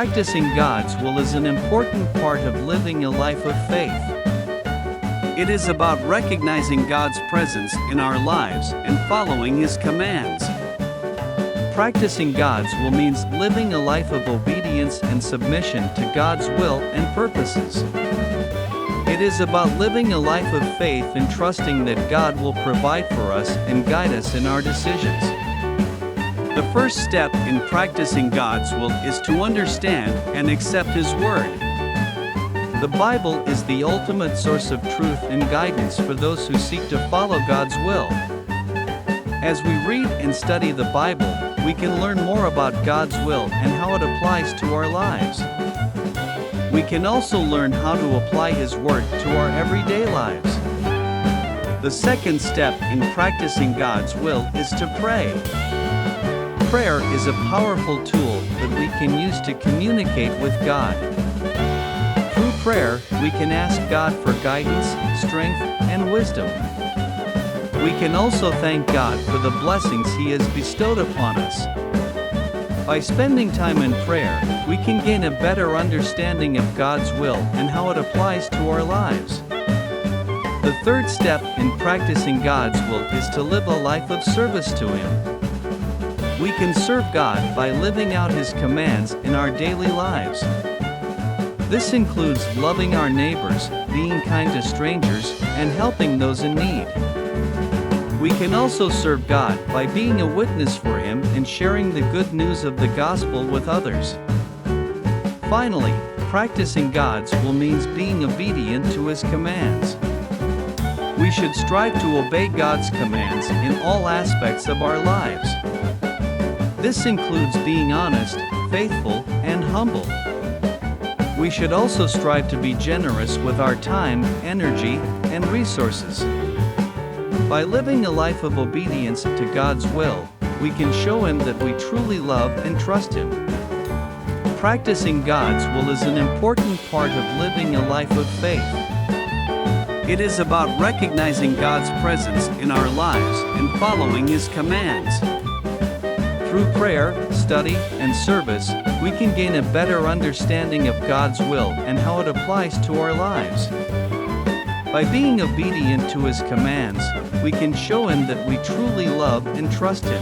Practicing God's will is an important part of living a life of faith. It is about recognizing God's presence in our lives and following His commands. Practicing God's will means living a life of obedience and submission to God's will and purposes. It is about living a life of faith and trusting that God will provide for us and guide us in our decisions. The first step in practicing God's will is to understand and accept His Word. The Bible is the ultimate source of truth and guidance for those who seek to follow God's will. As we read and study the Bible, we can learn more about God's will and how it applies to our lives. We can also learn how to apply His Word to our everyday lives. The second step in practicing God's will is to pray. Prayer is a powerful tool that we can use to communicate with God. Through prayer, we can ask God for guidance, strength, and wisdom. We can also thank God for the blessings He has bestowed upon us. By spending time in prayer, we can gain a better understanding of God's will and how it applies to our lives. The third step in practicing God's will is to live a life of service to Him. We can serve God by living out His commands in our daily lives. This includes loving our neighbors, being kind to strangers, and helping those in need. We can also serve God by being a witness for Him and sharing the good news of the gospel with others. Finally, practicing God's will means being obedient to His commands. We should strive to obey God's commands in all aspects of our lives. This includes being honest, faithful, and humble. We should also strive to be generous with our time, energy, and resources. By living a life of obedience to God's will, we can show Him that we truly love and trust Him. Practicing God's will is an important part of living a life of faith. It is about recognizing God's presence in our lives and following His commands. Through prayer, study, and service, we can gain a better understanding of God's will and how it applies to our lives. By being obedient to His commands, we can show Him that we truly love and trust Him.